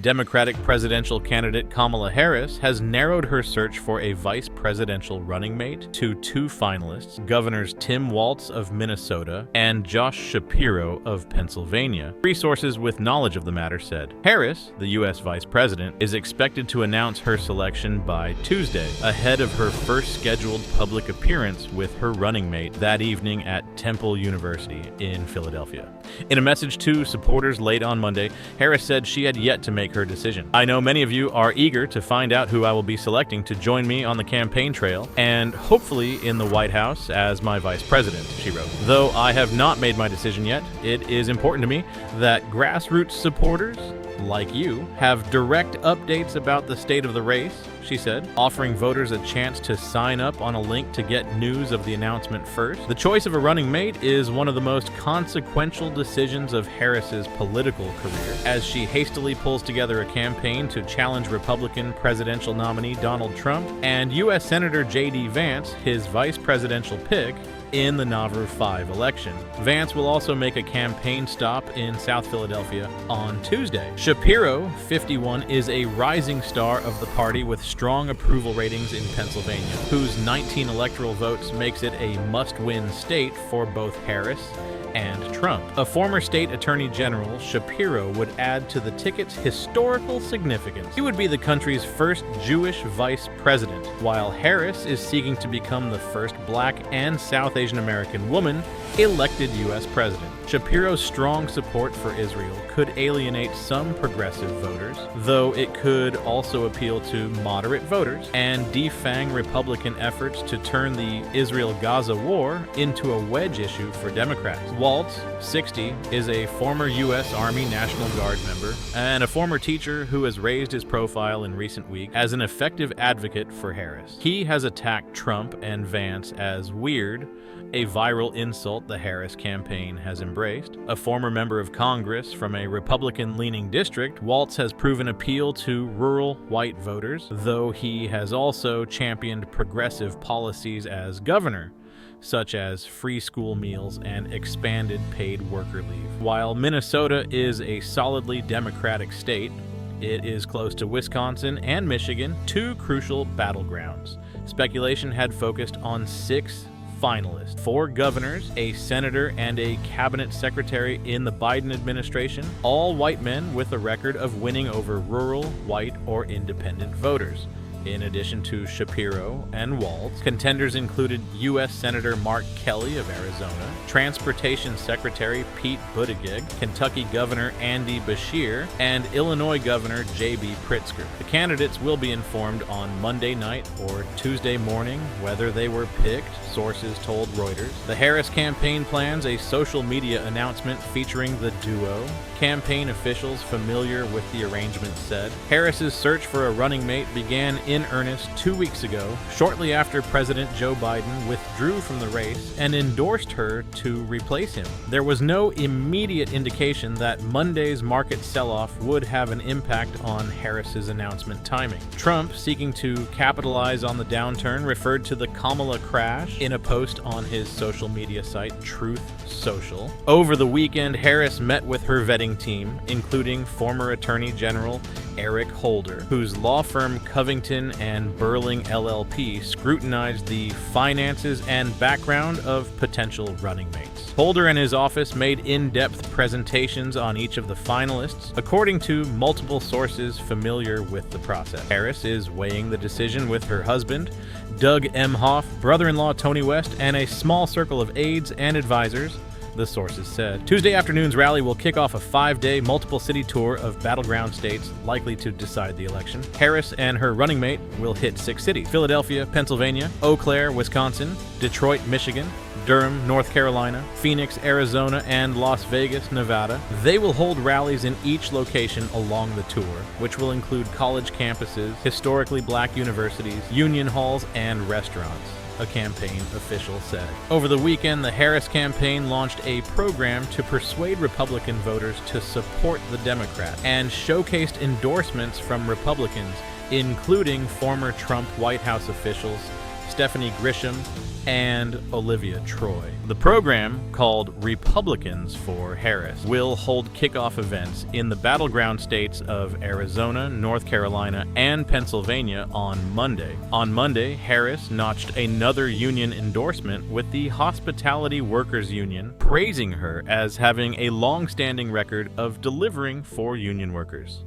Democratic presidential candidate Kamala Harris has narrowed her search for a vice presidential running mate to two finalists, Governors Tim Walz of Minnesota and Josh Shapiro of Pennsylvania. Three sources with knowledge of the matter said. Harris, the U.S. vice president, is expected to announce her selection by Tuesday, ahead of her first scheduled public appearance with her running mate that evening at Temple University in Philadelphia. In a message to supporters late on Monday, Harris said she had yet to make her decision. "I know many of you are eager to find out who I will be selecting to join me on the campaign trail and hopefully in the White House as my vice president," she wrote. "Though I have not made my decision yet, it is important to me that grassroots supporters like you have direct updates about the state of the race," she said, offering voters a chance to sign up on a link to get news of the announcement first. The choice of a running mate is one of the most consequential decisions of Harris's political career, as she hastily pulls together a campaign to challenge Republican presidential nominee Donald Trump and U.S. Senator J.D. Vance, his vice presidential pick, in the Navarre 5 election. Vance will also make a campaign stop in South Philadelphia on Tuesday. Shapiro, 51, is a rising star of the party with strong approval ratings in Pennsylvania, whose 19 electoral votes makes it a must-win state for both Harris and Trump. A former state attorney general, Shapiro would add to the ticket's historical significance. He would be the country's first Jewish vice president, while Harris is seeking to become the first Black and South Asian American woman elected U.S. president. Shapiro's strong support for Israel could alienate some progressive voters, though it could also appeal to moderate voters and defang Republican efforts to turn the Israel-Gaza war into a wedge issue for Democrats. Walz, 60, is a former U.S. Army National Guard member and a former teacher who has raised his profile in recent weeks as an effective advocate for Harris. He has attacked Trump and Vance as weird, a viral insult the Harris campaign has embraced. A former member of Congress from a Republican-leaning district, Walz has proven appeal to rural white voters, though he has also championed progressive policies as governor, such as free school meals and expanded paid worker leave. While Minnesota is a solidly Democratic state, it is close to Wisconsin and Michigan, two crucial battlegrounds. Speculation had focused on 6 finalists: 4 governors, a senator, and a cabinet secretary in the Biden administration, all white men with a record of winning over rural, white, or independent voters. In addition to Shapiro and Walz, contenders included U.S. Senator Mark Kelly of Arizona, Transportation Secretary Pete Buttigieg, Kentucky Governor Andy Beshear, and Illinois Governor J.B. Pritzker. The candidates will be informed on Monday night or Tuesday morning whether they were picked, sources told Reuters. The Harris campaign plans a social media announcement featuring the duo. Campaign officials familiar with the arrangement said. Harris's search for a running mate began in earnest 2 weeks ago, shortly after President Joe Biden withdrew from the race and endorsed her to replace him. There was no immediate indication that Monday's market sell-off would have an impact on Harris's announcement timing. Trump, seeking to capitalize on the downturn, referred to the Kamala crash in a post on his social media site, Truth Social. Over the weekend, Harris met with her vetting team, including former Attorney General Eric Holder, whose law firm Covington and Burling LLP scrutinized the finances and background of potential running mates. Holder and his office made in-depth presentations on each of the finalists, according to multiple sources familiar with the process. Harris is weighing the decision with her husband, Doug Emhoff, brother-in-law Tony West, and a small circle of aides and advisors, the sources said. Tuesday afternoon's rally will kick off a 5-day multiple-city tour of battleground states likely to decide the election. Harris and her running mate will hit 6 cities: Philadelphia, Pennsylvania; Eau Claire, Wisconsin; Detroit, Michigan; Durham, North Carolina; Phoenix, Arizona; and Las Vegas, Nevada. They will hold rallies in each location along the tour, which will include college campuses, historically Black universities, union halls, and restaurants, a campaign official said. Over the weekend, the Harris campaign launched a program to persuade Republican voters to support the Democrat and showcased endorsements from Republicans, including former Trump White House officials Stephanie Grisham, and Olivia Troy. The program, called Republicans for Harris, will hold kickoff events in the battleground states of Arizona, North Carolina, and Pennsylvania on Monday. On Monday, Harris notched another union endorsement with the Hospitality Workers Union, praising her as having a long-standing record of delivering for union workers.